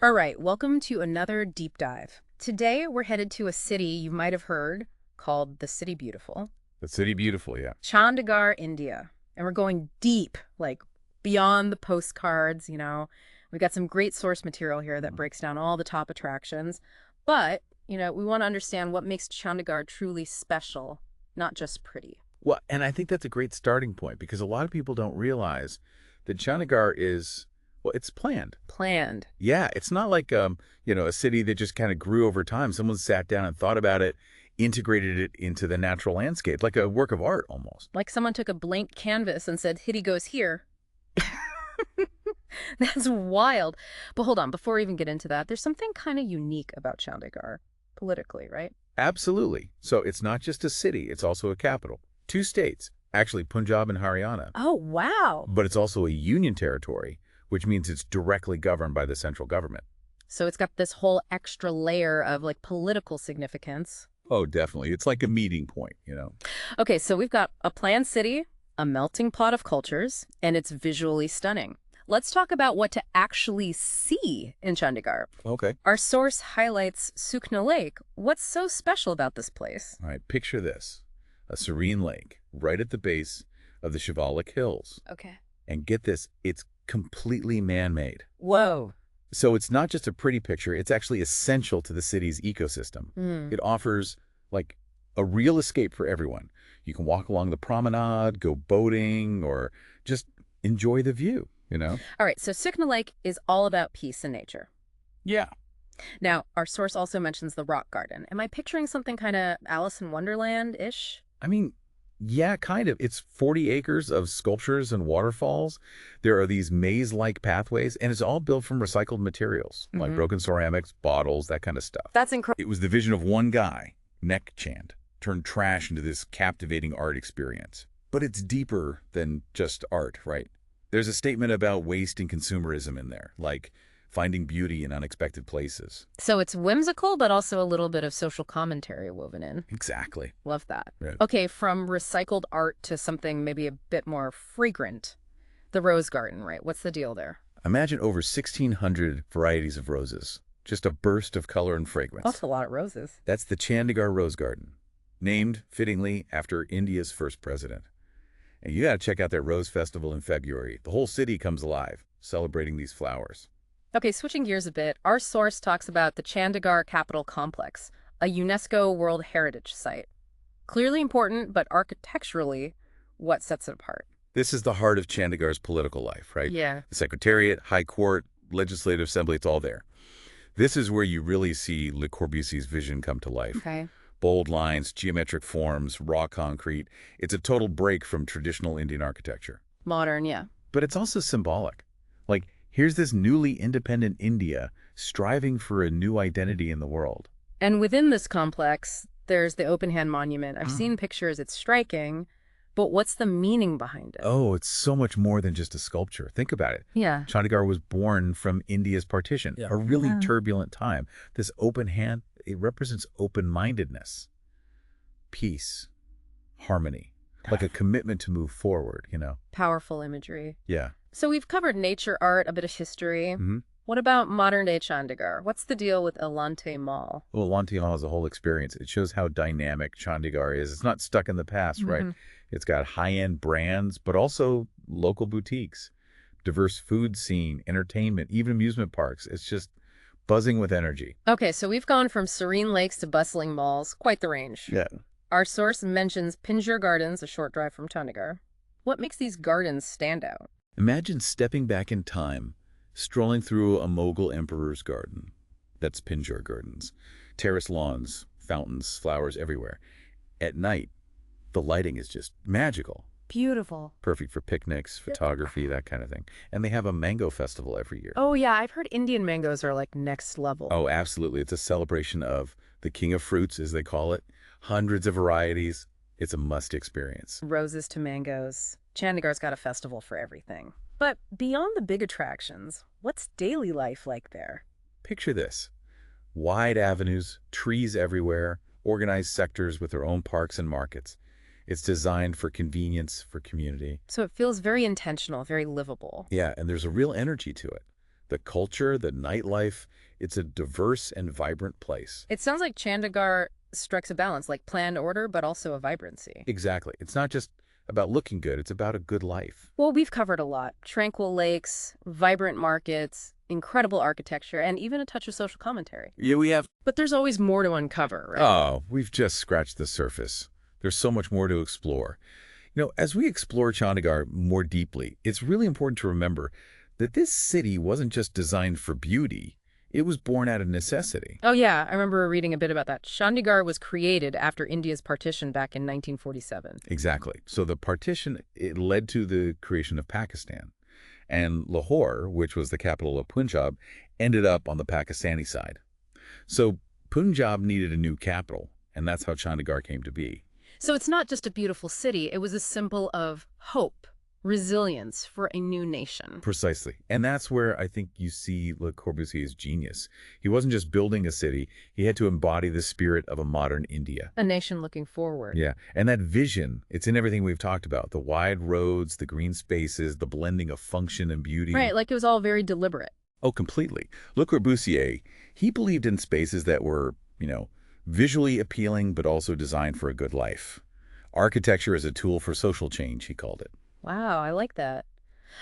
All right, welcome to another deep dive. Today, we're headed to a city you might have heard called the City Beautiful, The city beautiful, yeah. Chandigarh, India. And we're going deep, like beyond the postcards. We've got some great source material here that breaks down all the top attractions. But we want to understand what makes Chandigarh truly special, not just pretty. Well, and I think that's a great starting point because a lot of people don't realize that Chandigarh is, well, it's planned. Planned. Yeah, it's not like a city that just kind of grew over time. Someone sat down and thought about it, integrated it into the natural landscape, like a work of art almost. Like someone took a blank canvas and said, Hitty goes here. That's wild. But hold on, before we even get into that, there's something kind of unique about Chandigarh, politically, right? Absolutely. So it's not just a city, it's also a capital. Two states, actually Punjab and Haryana. Oh, wow. But it's also a union territory, which means it's directly governed by the central government. So it's got this whole extra layer of like political significance. Oh, definitely. It's like a meeting point. Okay, so we've got a planned city, a melting pot of cultures, and it's visually stunning. Let's talk about what to actually see in Chandigarh. Okay. Our source highlights Sukhna Lake. What's so special about this place? All right, picture this. A serene lake right at the base of the Shivalik Hills. Okay. And get this, it's completely man-made. Whoa. So it's not just a pretty picture, it's actually essential to the city's ecosystem. It offers, like, a real escape for everyone. You can walk along the promenade, go boating, or just enjoy the view. All right, so Sukhna Lake is all about peace and nature. Yeah. Now, our source also mentions the rock garden. Am I picturing something kind of Alice in Wonderland-ish? I mean, yeah, kind of. It's 40 acres of sculptures and waterfalls. There are these maze-like pathways, and it's all built from recycled materials, like broken ceramics, bottles, that kind of stuff. That's incredible. It was the vision of one guy, Neck Chand, turned trash into this captivating art experience. But it's deeper than just art, right? There's a statement about waste and consumerism in there, like finding beauty in unexpected places. So it's whimsical, but also a little bit of social commentary woven in. Exactly. Love that. Right. Okay, from recycled art to something maybe a bit more fragrant. The rose garden, right? What's the deal there? Imagine over 1,600 varieties of roses. Just a burst of color and fragrance. That's a lot of roses. That's the Chandigarh Rose Garden, named, fittingly, after India's first president. And you got to check out their Rose Festival in February. The whole city comes alive, celebrating these flowers. Okay, switching gears a bit, our source talks about the Chandigarh Capitol Complex, a UNESCO World Heritage Site. Clearly important, but architecturally, what sets it apart? This is the heart of Chandigarh's political life, right? Yeah. The Secretariat, High Court, Legislative Assembly, it's all there. This is where you really see Le Corbusier's vision come to life. Okay. Bold lines, geometric forms, raw concrete. It's a total break from traditional Indian architecture. Modern, yeah. But it's also symbolic. Like, here's this newly independent India striving for a new identity in the world. And within this complex, there's the open hand monument. I've seen pictures, it's striking, but what's the meaning behind it? Oh, it's so much more than just a sculpture. Think about it. Yeah. Chandigarh was born from India's partition, a really turbulent time. This open hand, it represents open-mindedness, peace, harmony, like a commitment to move forward. Powerful imagery. Yeah. So we've covered nature, art, a bit of history. What about modern-day Chandigarh? What's the deal with Elante Mall? Well, Lantian is a whole experience. It shows how dynamic Chandigarh is. It's not stuck in the past, right? It's got high-end brands, but also local boutiques, diverse food scene, entertainment, even amusement parks. It's just buzzing with energy. Okay, so we've gone from serene lakes to bustling malls. Quite the range. Yeah. Our source mentions Pinjore Gardens, a short drive from Chandigarh. What makes these gardens stand out? Imagine stepping back in time, strolling through a Mughal emperor's garden. That's Pinjore Gardens. Terrace lawns, fountains, flowers everywhere. At night, the lighting is just magical. Beautiful. Perfect for picnics, photography, that kind of thing. And they have a mango festival every year. Oh, yeah, I've heard Indian mangoes are like next level. Oh, absolutely. It's a celebration of the king of fruits, as they call it. Hundreds of varieties. It's a must experience. Roses to mangoes. Chandigarh's got a festival for everything. But beyond the big attractions, what's daily life like there? Picture this. Wide avenues, trees everywhere, organized sectors with their own parks and markets. It's designed for convenience, for community. So it feels very intentional, very livable. Yeah, and there's a real energy to it. The culture, the nightlife, it's a diverse and vibrant place. It sounds like Chandigarh strikes a balance, like planned order, but also a vibrancy. Exactly. It's not just about looking good, it's about a good life. Well, we've covered a lot. Tranquil lakes, vibrant markets, incredible architecture, and even a touch of social commentary. Yeah, we have. But there's always more to uncover, right? Oh, we've just scratched the surface. There's so much more to explore. As we explore Chandigarh more deeply, it's really important to remember that this city wasn't just designed for beauty. It was born out of necessity. Oh, yeah, I remember reading a bit about that. Chandigarh was created after India's partition back in 1947. Exactly. So the partition, it led to the creation of Pakistan. And Lahore, which was the capital of Punjab, ended up on the Pakistani side. So Punjab needed a new capital, and that's how Chandigarh came to be. So it's not just a beautiful city, it was a symbol of hope, resilience for a new nation. Precisely. And that's where I think you see Le Corbusier's genius. He wasn't just building a city, he had to embody the spirit of a modern India. A nation looking forward. Yeah, and that vision, it's in everything we've talked about. The wide roads, the green spaces, the blending of function and beauty. Right, like it was all very deliberate. Oh, completely. Le Corbusier, he believed in spaces that were, visually appealing but also designed for a good life. Architecture as a tool for social change, he called it. Wow, I like that.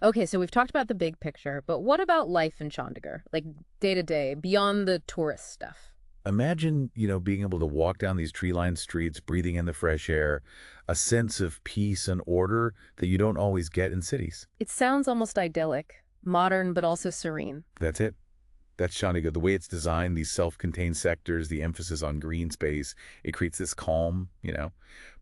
Okay, so we've talked about the big picture, but what about life in Chandigarh? Like day to day, beyond the tourist stuff? Imagine, being able to walk down these tree-lined streets, breathing in the fresh air, a sense of peace and order that you don't always get in cities. It sounds almost idyllic, modern, but also serene. That's it. That's Chandigarh. The way it's designed, these self-contained sectors, the emphasis on green space, it creates this calm.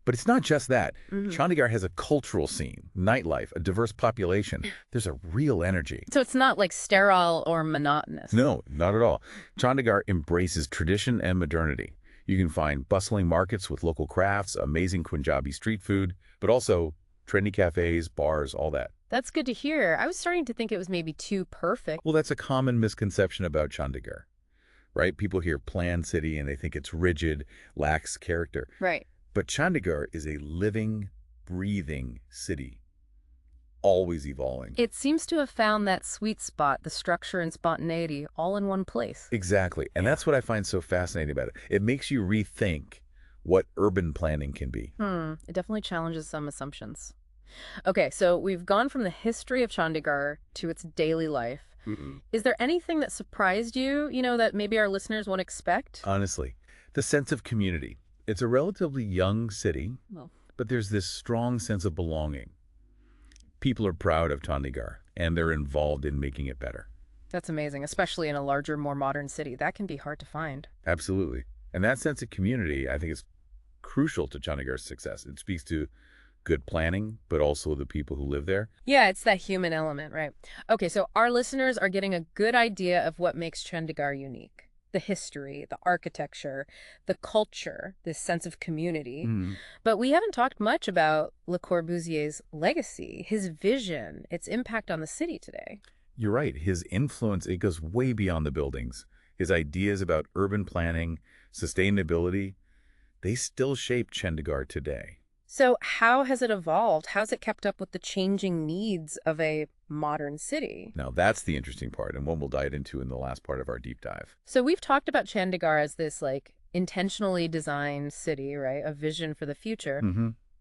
But it's not just that. Chandigarh has a cultural scene, nightlife, a diverse population. There's a real energy. So it's not like sterile or monotonous. No, not at all. Chandigarh embraces tradition and modernity. You can find bustling markets with local crafts, amazing Punjabi street food, but also trendy cafes, bars, all that. That's good to hear. I was starting to think it was maybe too perfect. Well, that's a common misconception about Chandigarh, right? People hear planned city and they think it's rigid, lacks character. Right. But Chandigarh is a living, breathing city, always evolving. It seems to have found that sweet spot, the structure and spontaneity, all in one place. Exactly. And that's what I find so fascinating about it. It makes you rethink what urban planning can be. It definitely challenges some assumptions. Okay, so we've gone from the history of Chandigarh to its daily life. Is there anything that surprised you, that maybe our listeners won't expect? Honestly, the sense of community. It's a relatively young city, but there's this strong sense of belonging. People are proud of Chandigarh, and they're involved in making it better. That's amazing, especially in a larger, more modern city. That can be hard to find. Absolutely. And that sense of community, I think, is crucial to Chandigarh's success. It speaks to good planning, but also the people who live there. Yeah, it's that human element, right? Okay, so our listeners are getting a good idea of what makes Chandigarh unique. The history, the architecture, the culture, this sense of community. But we haven't talked much about Le Corbusier's legacy, his vision, its impact on the city today. You're right. His influence, it goes way beyond the buildings. His ideas about urban planning, sustainability, they still shape Chandigarh today. So how has it evolved? How's it kept up with the changing needs of a modern city? Now, that's the interesting part, and one we'll dive into in the last part of our deep dive. So we've talked about Chandigarh as this intentionally designed city, right? A vision for the future.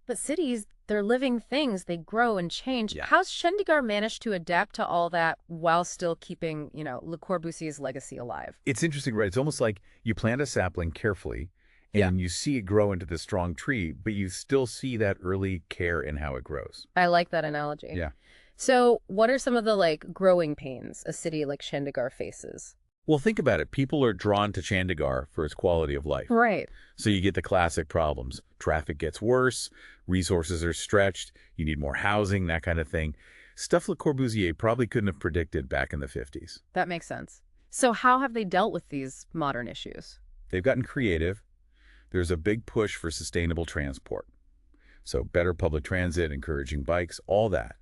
But cities, they're living things. They grow and change. Yeah. How's Chandigarh managed to adapt to all that while still keeping, Le Corbusier's legacy alive? It's interesting, right? It's almost like you plant a sapling carefully, and you see it grow into this strong tree, but you still see that early care in how it grows. I like that analogy. Yeah. So what are some of the growing pains a city like Chandigarh faces? Well, think about it. People are drawn to Chandigarh for its quality of life. Right. So you get the classic problems. Traffic gets worse, resources are stretched, you need more housing, that kind of thing. Stuff Le Corbusier probably couldn't have predicted back in the 50s. That makes sense. So how have they dealt with these modern issues? They've gotten creative. There's a big push for sustainable transport. So better public transit, encouraging bikes, all that.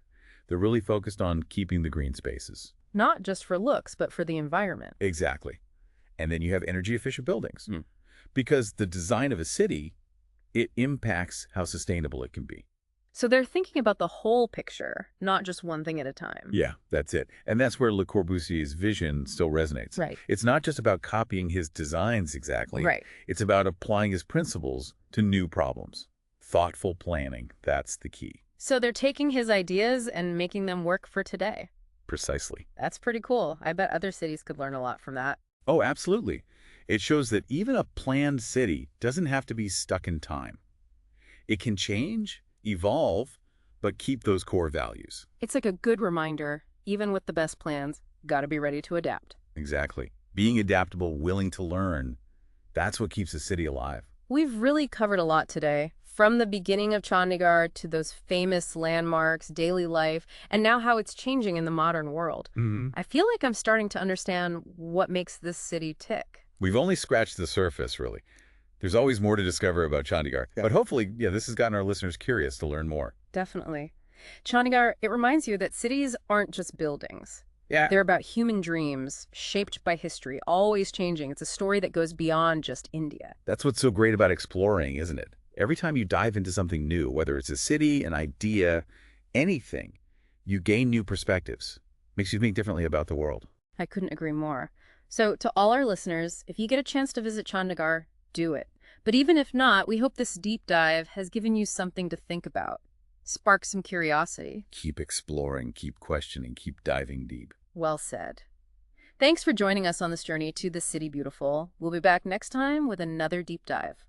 They're really focused on keeping the green spaces. Not just for looks, but for the environment. Exactly. And then you have energy-efficient buildings. Because the design of a city, it impacts how sustainable it can be. So they're thinking about the whole picture, not just one thing at a time. Yeah, that's it. And that's where Le Corbusier's vision still resonates. Right. It's not just about copying his designs exactly. Right. It's about applying his principles to new problems. Thoughtful planning, that's the key. So they're taking his ideas and making them work for today. Precisely. That's pretty cool. I bet other cities could learn a lot from that. Oh, absolutely. It shows that even a planned city doesn't have to be stuck in time. It can change, evolve, but keep those core values. It's like a good reminder, even with the best plans, gotta be ready to adapt. Exactly. Being adaptable, willing to learn, that's what keeps a city alive. We've really covered a lot today, from the beginning of Chandigarh to those famous landmarks, daily life, and now how it's changing in the modern world. I feel like I'm starting to understand what makes this city tick. We've only scratched the surface, really. There's always more to discover about Chandigarh. Yeah. But hopefully, this has gotten our listeners curious to learn more. Definitely. Chandigarh, it reminds you that cities aren't just buildings. Yeah. They're about human dreams, shaped by history, always changing. It's a story that goes beyond just India. That's what's so great about exploring, isn't it? Every time you dive into something new, whether it's a city, an idea, anything, you gain new perspectives. Makes you think differently about the world. I couldn't agree more. So to all our listeners, if you get a chance to visit Chandigarh, do it. But even if not, we hope this deep dive has given you something to think about, spark some curiosity. Keep exploring, keep questioning, keep diving deep. Well said. Thanks for joining us on this journey to the City Beautiful. We'll be back next time with another deep dive.